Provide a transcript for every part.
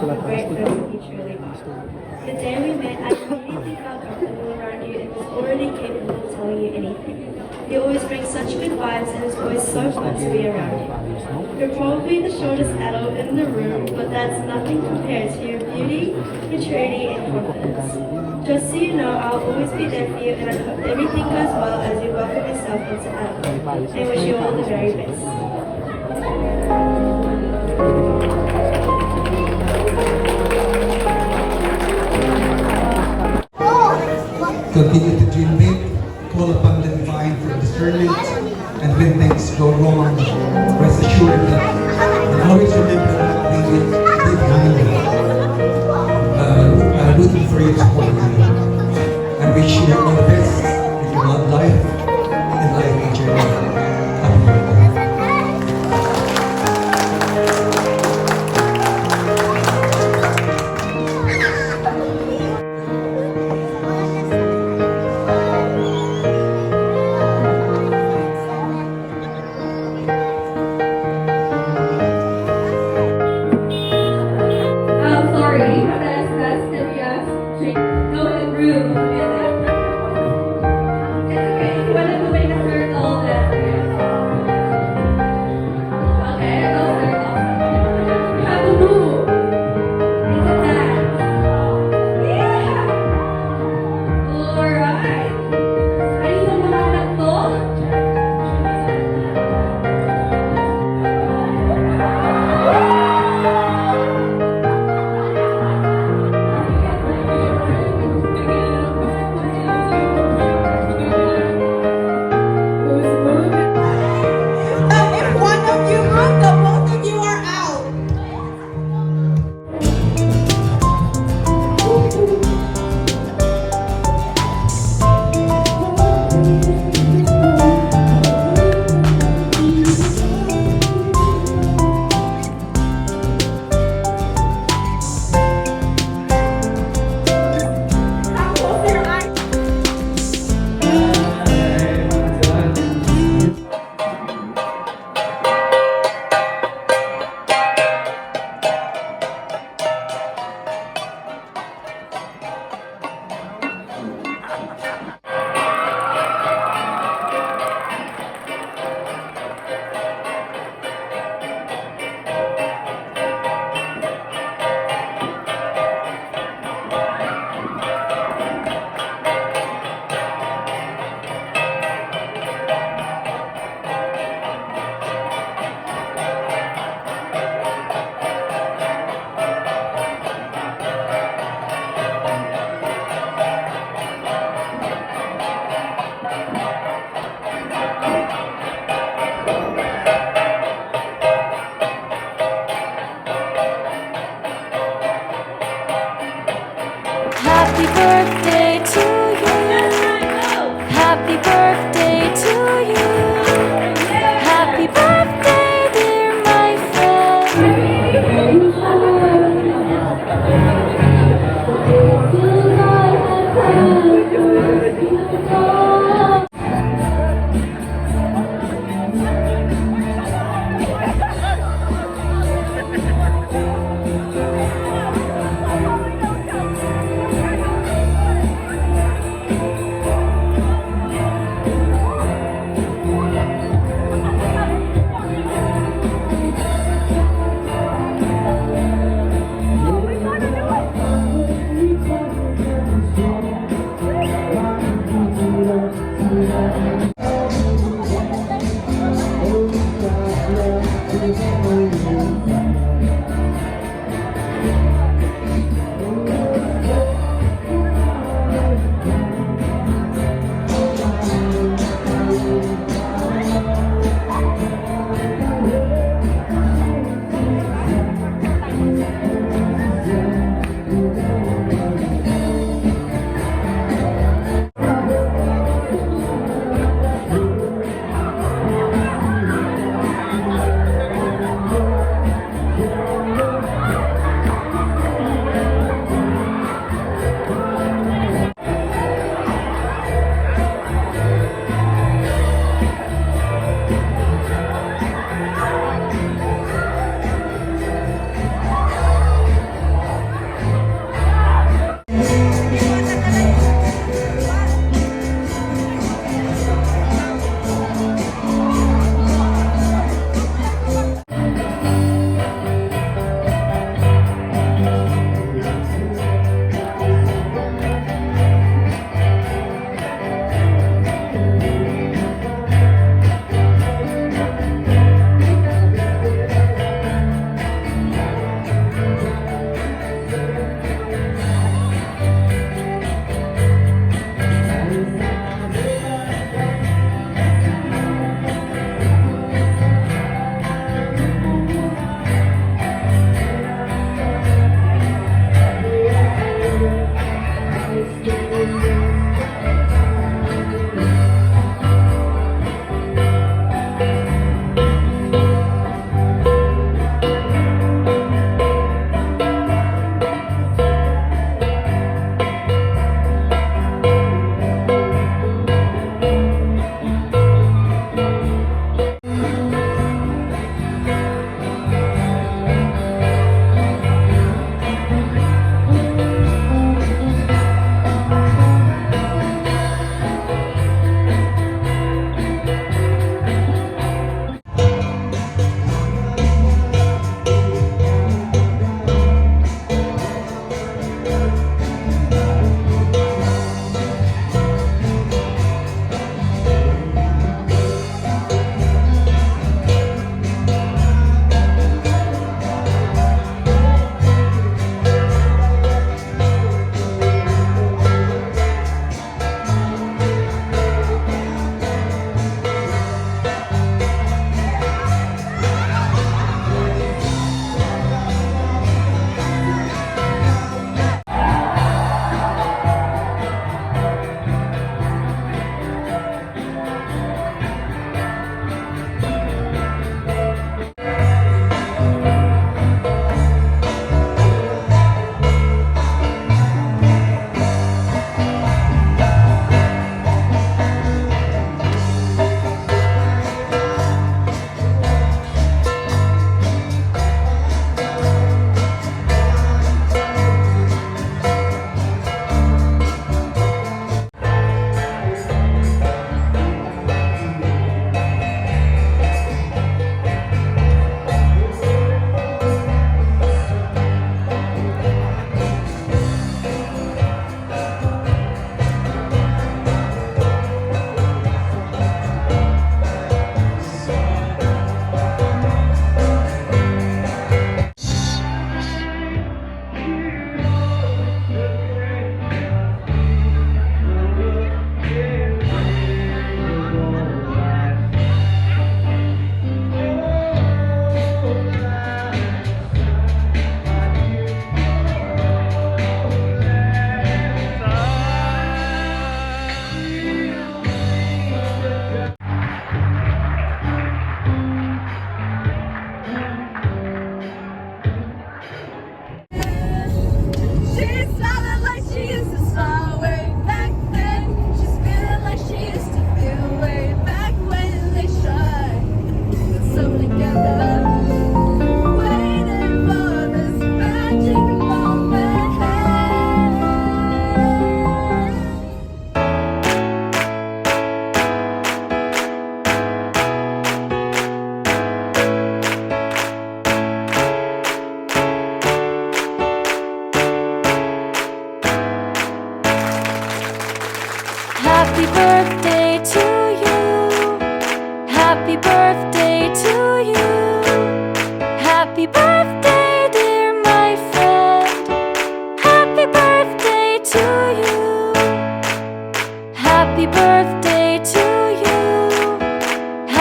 the great person you truly are. The day we met, I immediately felt comfortable around you and was already capable of telling you anything. You always bring such good vibes and it's always so fun to be around you. You're probably the shortest adult in the room, but that's nothing compared to your beauty, maturity, and confidence. Just so you know, I'll always be there for you and I hope everything goes well as you welcome yourself into adulthood. I wish you all the very best. Continue to dream big, call upon the divine for discernment, and when things go wrong, rest assured that and always remember that we will be behind you, rooting for you, supporting you, and wish you all the best in your love life and life in general. Happy birthday. Sorry, that's the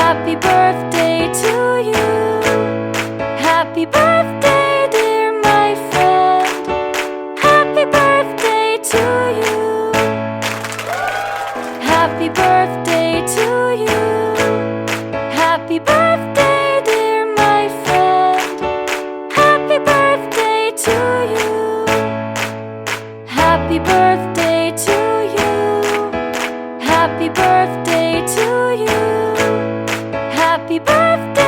Happy birthday to you. Happy birthday, dear my friend. Happy birthday to you. Happy birthday to you. Happy birthday, dear my friend. Happy birthday to you. Happy birthday to you. Happy birthday to you. Happy birthday.